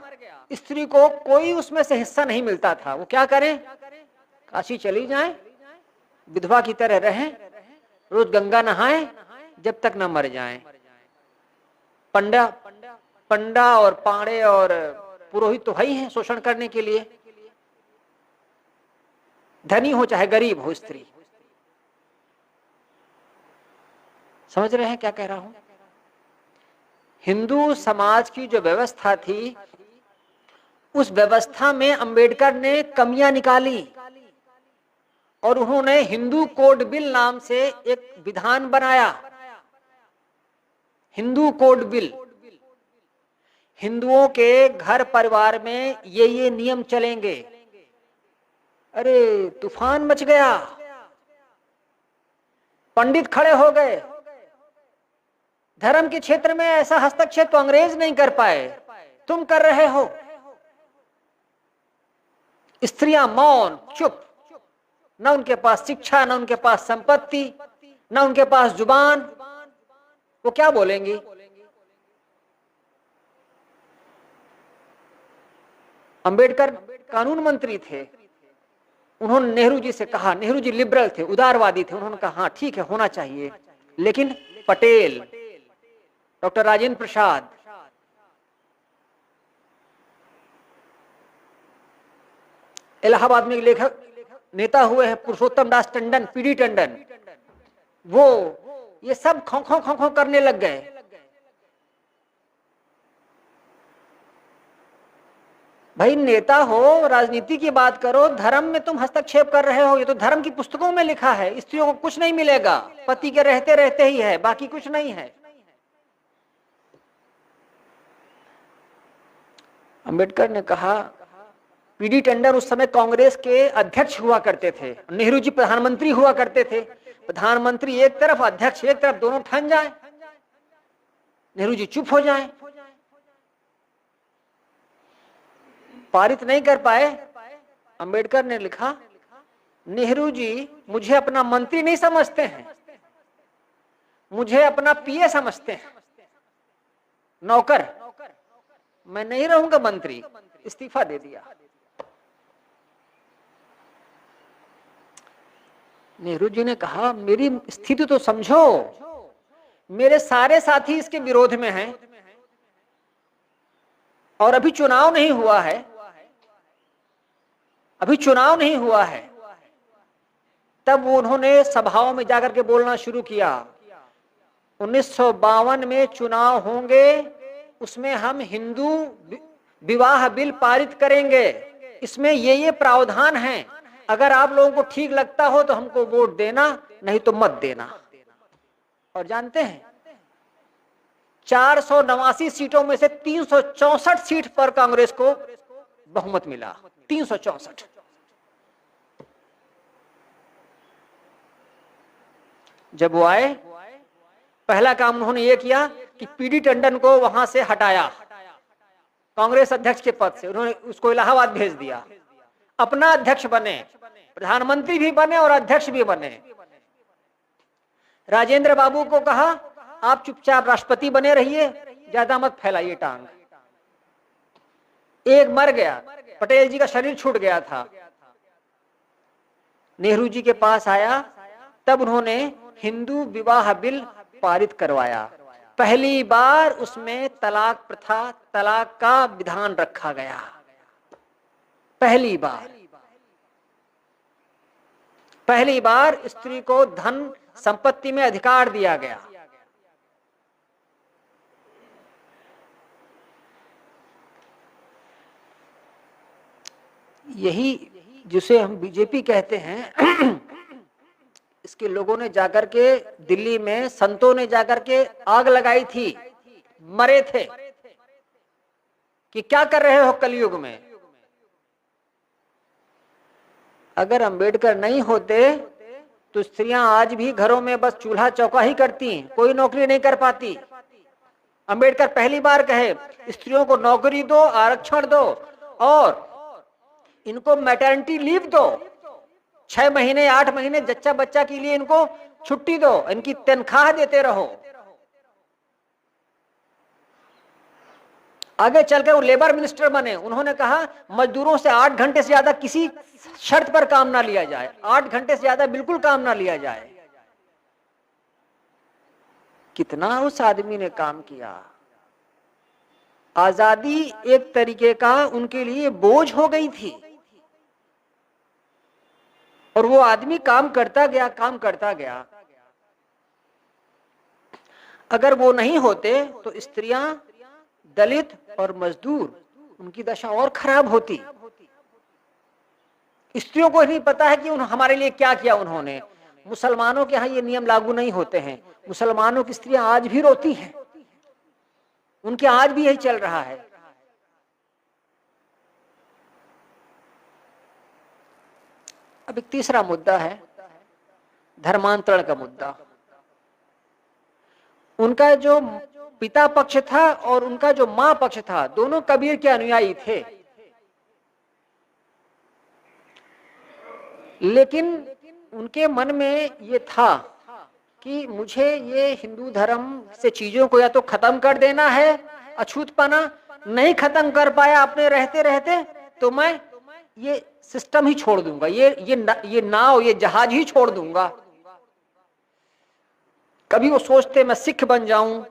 स्त्री को कोई उसमें से हिस्सा नहीं मिलता था, वो क्या करें? काशी चली जाएं, विधवा की तरह रहें, रोज गंगा नहाएं जब तक न मर जाएं। पंडा और पाड़े और पुरोहित तो ही हैं शोषण करने के लिए, धनी हो चाहे गरीब हो स्त्री। समझ रहे हैं क्या कह रहा हूं? हिंदू समाज की जो व्यवस्था थी, उस व्यवस्था में अंबेडकर ने कमियां निकाली और उन्होंने हिंदू कोड बिल नाम से एक विधान बनाया। हिंदू कोड बिल, हिंदुओं के घर परिवार में ये नियम चलेंगे। अरे तूफान मच गया, पंडित खड़े हो गए। धर्म के क्षेत्र में ऐसा हस्तक्षेप तो अंग्रेज नहीं कर पाए, तुम कर रहे हो। स्त्रियां मौन चुप, न उनके पास शिक्षा, न उनके पास संपत्ति, न उनके पास जुबान, वो क्या बोलेंगी? अंबेडकर कानून मंत्री थे, उन्होंने नेहरू जी से कहा, नेहरू जी लिबरल थे, उदारवादी थे, उन्होंने कहा हाँ ठीक है होना चाहिए, लेकिन पटेल, डॉक्टर राजेंद्र प्रसाद, इलाहाबाद में लेखक नेता हुए हैं पुरुषोत्तम दास टंडन, पीडी टंडन, वो ये सब खो खो खो खो करने लग गए। भाई नेता हो, राजनीति की बात करो, धर्म में तुम हस्तक्षेप कर रहे हो। ये तो धर्म की पुस्तकों में लिखा है, स्त्रियों को कुछ नहीं मिलेगा, पति के रहते रहते ही है, बाकी कुछ नहीं है। अंबेडकर ने कहा, पीडी टंडन उस समय कांग्रेस के अध्यक्ष हुआ करते थे, नेहरू जी प्रधानमंत्री हुआ करते थे। प्रधानमंत्री एक तरफ, अध्यक्ष एक तरफ, दोनों ठन जाए, नेहरू जी चुप हो जाएं, पारित नहीं कर पाए। अंबेडकर ने लिखा, नेहरू जी मुझे अपना मंत्री नहीं समझते हैं, मुझे अपना पीए समझते हैं, नौकर, मैं नहीं रहूंगा मंत्री, इस्तीफा दे दिया। नेहरू जी ने कहा, मेरी स्थिति तो समझो, मेरे सारे साथी इसके विरोध में हैं और अभी चुनाव नहीं हुआ है, अभी चुनाव नहीं हुआ है, तब उन्होंने सभाओं में जाकर के बोलना शुरू किया, 1952 में चुनाव होंगे, उसमें हम हिंदू विवाह बिल पारित करेंगे, इसमें ये प्रावधान हैं, अगर आप लोगों को ठीक लगता हो तो हमको वोट देना, नहीं तो मत देना। और जानते हैं 489 सीटों में से 364 सीट पर कांग्रेस को बहुमत मिला, 364। जब वो आए, पहला काम उन्होंने ये किया कि पीडी टंडन को वहां से हटाया, कांग्रेस अध्यक्ष के पद से, उन्होंने उसको इलाहाबाद भेज दिया, अपना अध्यक्ष बने, प्रधानमंत्री भी बने और अध्यक्ष भी बने। राजेंद्र बाबू को कहा आप चुपचाप राष्ट्रपति बने रहिए, ज्यादा मत फैलाइए टांग। एक मर गया, पटेल जी का शरीर छूट गया था, नेहरू जी के पास आया, तब उन्होंने हिंदू विवाह बिल पारित करवाया। पहली बार उसमें तलाक प्रथा, तलाक का विधान रखा गया, पहली बार स्त्री को धन संपत्ति में अधिकार दिया गया। यही जिसे हम बीजेपी कहते हैं, इसके लोगों ने जाकर के दिल्ली में, संतों ने जाकर के आग लगाई थी, मरे थे कि क्या कर रहे हो कलयुग में। अगर अंबेडकर नहीं होते तो स्त्रियां आज भी घरों में बस चूल्हा चौका ही करती, कोई नौकरी नहीं कर पाती। अंबेडकर पहली बार कहे स्त्रियों को नौकरी दो, आरक्षण दो और इनको मैटरनिटी लीव दो, 6 महीने 8 महीने जच्चा बच्चा के लिए इनको छुट्टी दो, इनकी तनख्वाह देते रहो। आगे चलकर वो लेबर मिनिस्टर बने, उन्होंने कहा मजदूरों से 8 घंटे से ज्यादा किसी शर्त पर काम ना लिया जाए, 8 घंटे से ज्यादा बिल्कुल काम ना लिया जाए। कितना उस आदमी ने काम किया। आजादी एक तरीके का उनके लिए बोझ हो गई थी और वो आदमी काम करता गया। अगर वो नहीं होते तो स्त्रियां, दलित और मजदूर, उनकी दशा और खराब होती। स्त्रियों को नहीं पता है कि हमारे लिए क्या किया उन्होंने। मुसलमानों के यहाँ ये नियम लागू नहीं होते हैं, मुसलमानों की स्त्रियां आज भी रोती हैं, उनके आज भी यही चल रहा है। अब एक तीसरा मुद्दा है धर्मांतरण का मुद्दा। उनका जो पिता पक्ष था और उनका जो मां पक्ष था, दोनों कबीर के अनुयायी थे, लेकिन उनके मन में ये था कि मुझे ये हिंदू धर्म से चीजों को या तो खत्म कर देना है, अछूतपना नहीं खत्म कर पाया अपने रहते रहते तो मैं ये सिस्टम ही छोड़ दूंगा, ये नाव, ये जहाज ही छोड़ दूंगा। कभी वो सोचते मैं सिख बन जाऊं,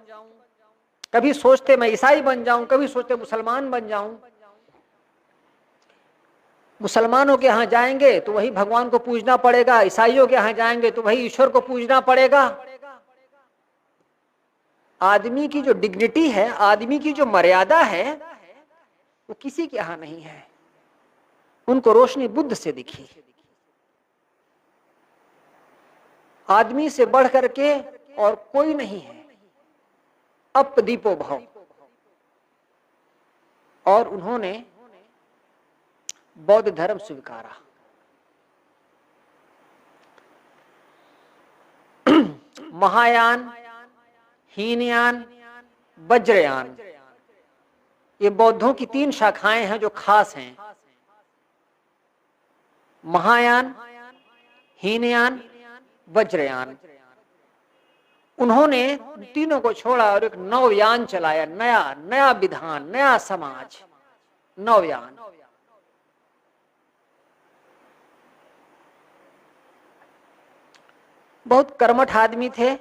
कभी सोचते मैं ईसाई बन जाऊं, कभी सोचते मुसलमान बन जाऊं। मुसलमानों के यहाँ जाएंगे तो वही भगवान को पूजना पड़ेगा, ईसाइयों के यहाँ जाएंगे तो वही ईश्वर को पूजना पड़ेगा। आदमी की जो डिग्निटी है, आदमी की जो मर्यादा है, वो किसी के यहाँ नहीं है। उनको रोशनी बुद्ध से दिखी। आदमी से बढ़ करके और कोई नहीं है, अपदीपो भाव। और उन्होंने बौद्ध धर्म स्वीकारा। महायान, हीनयान, वज्रयान, ये बौद्धों की 3 शाखाएं हैं जो खास हैं। महायान, हीनयान, वज्रयान। उन्होंने तीनों को छोड़ा और एक नवयान चलाया, नया विधान, नया समाज, नवयान। बहुत कर्मठ आदमी थे।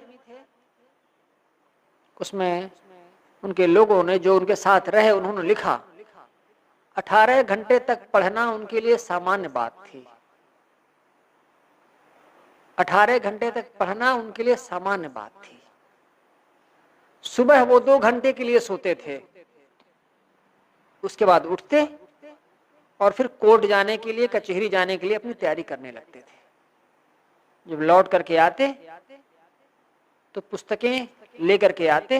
उसमें उनके लोगों ने जो उनके साथ रहे, उन्होंने लिखा 18 घंटे तक पढ़ना उनके लिए सामान्य बात थी। 18 घंटे तक पढ़ना उनके लिए सामान्य बात थी। सुबह वो 2 घंटे के लिए सोते थे, उसके बाद उठते और फिर कोर्ट जाने के लिए, कचहरी जाने के लिए अपनी तैयारी करने लगते थे। जब लौट करके आते तो पुस्तकें लेकर के आते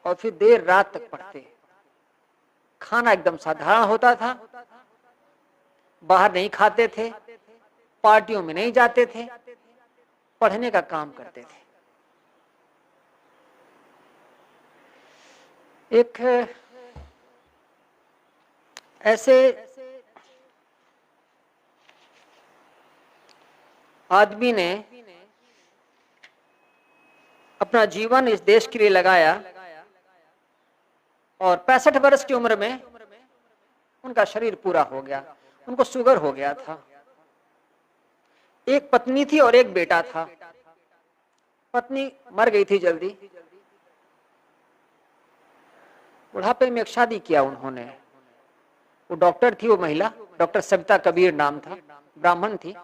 और फिर देर रात तक पढ़ते। खाना एकदम साधारण होता था, बाहर नहीं खाते थे, पार्टियों में नहीं जाते थे, पढ़ने का काम करते थे। एक ऐसे आदमी ने अपना जीवन इस देश के लिए लगाया और 65 वर्ष की उम्र में उनका शरीर पूरा हो गया। उनको शुगर हो गया था। एक पत्नी थी और एक बेटा था। पत्नी मर गई थी जल्दी। बुढ़ापे में एक शादी किया उन्होंने। वो डॉक्टर थी, वो महिला डॉक्टर सविता कबीर नाम था, ब्राह्मण थी,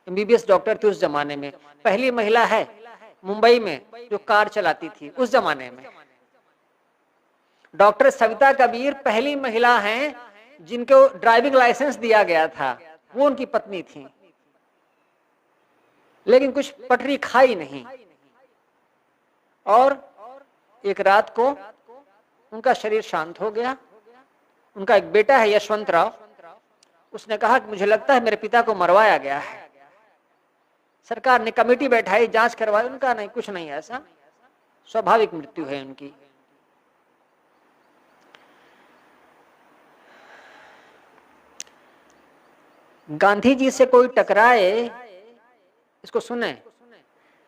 एमबीबीएस डॉक्टर थी उस जमाने में। पहली महिला है मुंबई में जो कार चलाती थी उस जमाने में। डॉक्टर सविता कबीर पहली महिला हैं जिनको ड्राइविंग लाइसेंस दिया गया था, वो उनकी पत्नी थी। लेकिन कुछ पटरी खाई नहीं और एक रात को उनका शरीर शांत हो गया। उनका एक बेटा है यशवंत राव, उसने कहा कि मुझे लगता है मेरे पिता को मरवाया गया है। सरकार ने कमेटी बैठाई, जांच करवाई, उनका नहीं, कुछ नहीं, ऐसा स्वाभाविक मृत्यु है उनकी। गांधी जी से कोई टकराए, इसको सुने,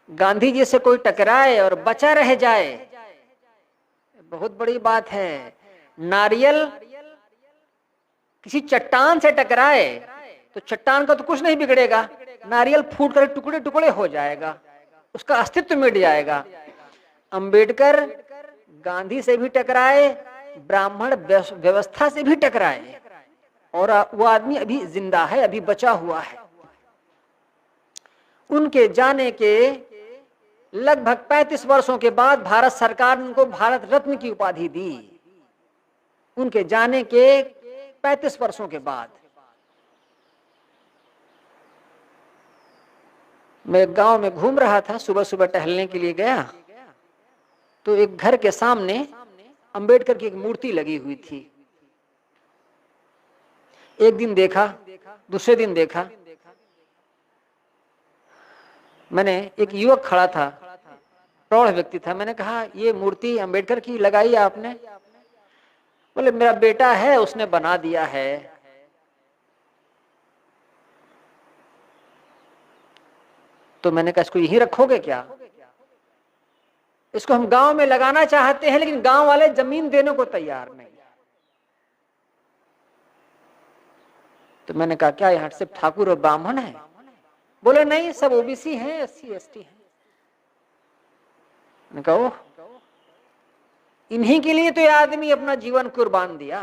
गांधी जी से कोई टकराए और बचा रह जाए, बहुत बड़ी बात है। नारियल किसी चट्टान से टकराए तो चट्टान का तो कुछ नहीं बिगड़ेगा, नारियल फूट कर टुकड़े टुकड़े हो जाएगा, उसका अस्तित्व मिट जाएगा। अंबेडकर गांधी से भी टकराए, ब्राह्मण व्यवस्था से भी टकराए और वो आदमी अभी जिंदा है, अभी बचा हुआ है। उनके जाने के लगभग 35 वर्षों के बाद भारत सरकार ने उनको भारत रत्न की उपाधि दी। उनके जाने के 35 वर्षों के बाद। मैं गांव में घूम रहा था, सुबह सुबह टहलने के लिए गया तो एक घर के सामने अंबेडकर की एक मूर्ति लगी हुई थी। एक दिन देखा, दूसरे दिन देखा, मैंने, एक युवक खड़ा था, प्रौढ़ व्यक्ति था, मैंने कहा ये मूर्ति अंबेडकर की लगाई आपने? बोले मेरा बेटा है उसने बना दिया है। तो मैंने कहा इसको यहीं रखोगे क्या? इसको हम गांव में लगाना चाहते हैं लेकिन गांव वाले जमीन देने को तैयार नहीं। तो मैंने कहा क्या यहाँ सिर्फ ठाकुर और ब्राह्मण है? बोले नहीं, सब ओबीसी हैं, एससी एसटी हैं। मैंने कहा ओह, इन्हीं के लिए तो ये आदमी अपना जीवन कुर्बान दिया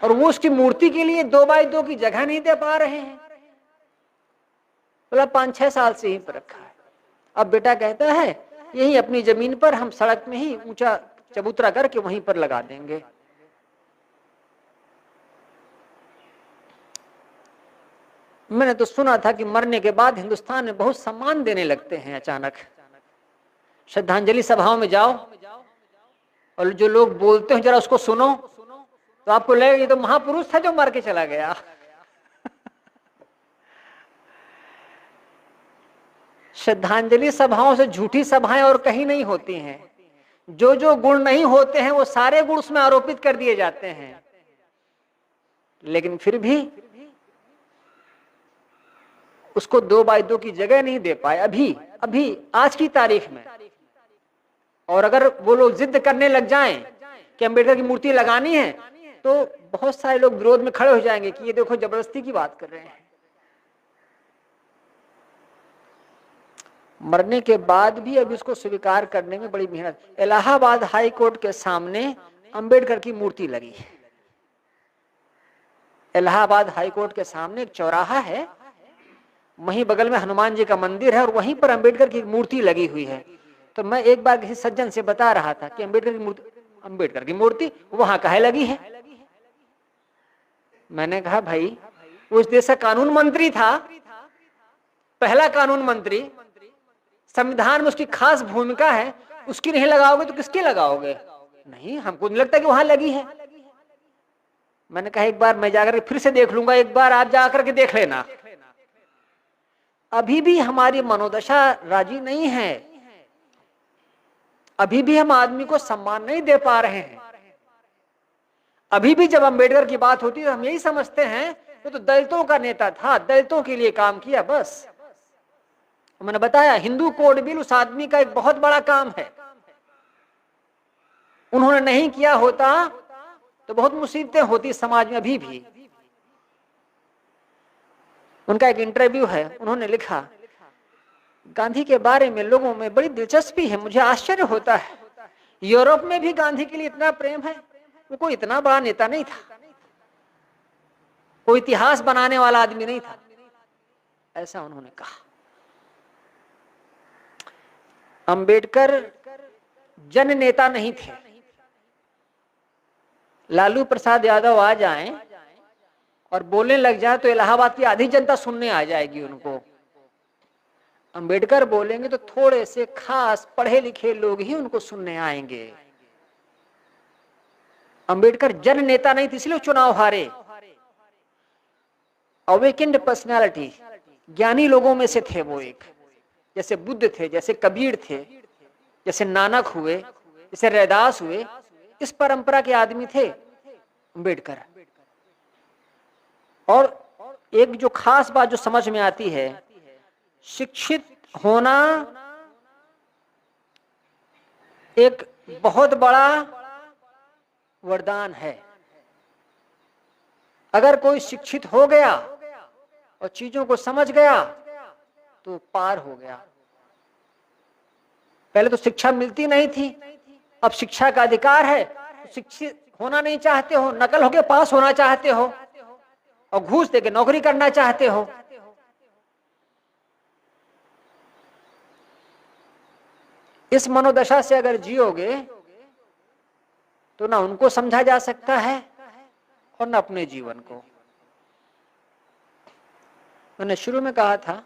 और वो उसकी मूर्ति के लिए 2x2 की जगह नहीं दे पा रहे हैं। बोला 5-6 साल से यहीं पर रखा है। अब बेटा कहता है यही अपनी जमीन पर हम सड़क में ही ऊंचा चबूतरा करके वहीं पर लगा देंगे। मैंने तो सुना था कि मरने के बाद हिंदुस्तान में बहुत सम्मान देने लगते हैं अचानक। श्रद्धांजलि सभाओं में जाओ और जो लोग बोलते हैं जरा उसको सुनो तो आपको लगेगा ये तो महापुरुष था जो मर के चला गया। श्रद्धांजलि सभाओं से झूठी सभाएं और कहीं नहीं होती हैं। जो जो गुण नहीं होते हैं वो सारे गुण उसमें आरोपित कर दिए जाते हैं। लेकिन फिर भी उसको 2x2 की जगह नहीं दे पाए अभी आज की तारीख में। और अगर वो लोग जिद करने लग जाएं कि अंबेडकर की मूर्ति लगानी है तो बहुत सारे लोग विरोध में खड़े हो जाएंगे कि ये देखो जबरदस्ती की बात कर रहे हैं। मरने के बाद भी अब इसको स्वीकार करने में बड़ी मेहनत। इलाहाबाद हाई कोर्ट के सामने अंबेडकर की मूर्ति लगी है। इलाहाबाद हाई कोर्ट के सामने एक चौराहा है, वहीं बगल में हनुमान जी का मंदिर है और वहीं पर अंबेडकर की मूर्ति लगी हुई है। तो मैं एक बार किसी सज्जन से बता रहा था कि अंबेडकर की मूर्ति वहां काहे लगी है। मैंने कहा भाई उस देश का कानून मंत्री था, पहला कानून मंत्री, संविधान में उसकी खास भूमिका है, उसकी नहीं लगाओगे तो किसकी लगाओगे? नहीं, हमको नहीं लगता कि वहां लगी है। मैंने कहा एक बार मैं जाकर फिर से देख लूंगा, एक बार आप जाकर के देख लेना। अभी भी हमारी मनोदशा राजी नहीं है, अभी भी हम आदमी को सम्मान नहीं दे पा रहे हैं। अभी भी जब अंबेडकर की बात होती है तो हम यही समझते हैं तो दलितों का नेता था, दलितों के लिए काम किया बस। मैंने बताया हिंदू कोड बिल उस आदमी का एक बहुत बड़ा काम है, उन्होंने नहीं किया होता तो बहुत मुसीबतें होती समाज में। अभी भी उनका एक इंटरव्यू है, उन्होंने लिखा गांधी के बारे में लोगों में बड़ी दिलचस्पी है, मुझे आश्चर्य होता है यूरोप में भी गांधी के लिए इतना प्रेम है। वो कोई इतना बड़ा नेता नहीं था, कोई इतिहास बनाने वाला आदमी नहीं था, ऐसा उन्होंने कहा। अंबेडकर जन नेता नहीं थे। लालू प्रसाद यादव आ जाएं और बोलने लग जाए तो इलाहाबाद की आधी जनता सुनने आ जाएगी उनको। अंबेडकर बोलेंगे तो थोड़े से खास पढ़े लिखे लोग ही उनको सुनने आएंगे। अंबेडकर जन नेता नहीं थे, इसलिए चुनाव हारे। अवेकेंड पर्सनालिटी, ज्ञानी लोगों में से थे वो एक, जैसे बुद्ध थे, जैसे कबीर थे, जैसे नानक हुए, जैसे रैदास हुए, इस परंपरा के आदमी थे अंबेडकर। और एक जो खास बात जो समझ में आती है, शिक्षित होना एक बहुत बड़ा वरदान है। अगर कोई शिक्षित हो गया और चीजों को समझ गया तो पार हो गया। पहले तो शिक्षा मिलती नहीं थी, अब शिक्षा का अधिकार है। तो शिक्षित होना नहीं चाहते हो, नकल होके पास होना चाहते हो और घूस देके नौकरी करना चाहते हो। इस मनोदशा से अगर जियोगे तो ना उनको समझा जा सकता है और ना अपने जीवन को। मैंने शुरू में कहा था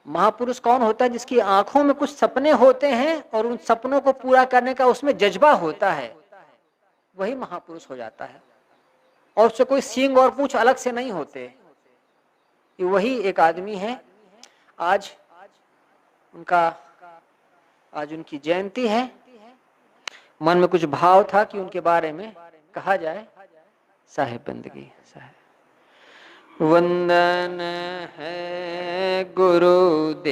महापुरुष कौन होता है? जिसकी आंखों में कुछ सपने होते हैं और उन सपनों को पूरा करने का उसमें जज्बा होता है, वही महापुरुष हो जाता है। और उससे कोई सींग और पूंछ अलग से नहीं होते, ये वही एक आदमी है। आज उनकी जयंती है। मन में कुछ भाव था कि उनके बारे में कहा जाए। साहेब बंदगी साहेब। वंदन है गुरुदेव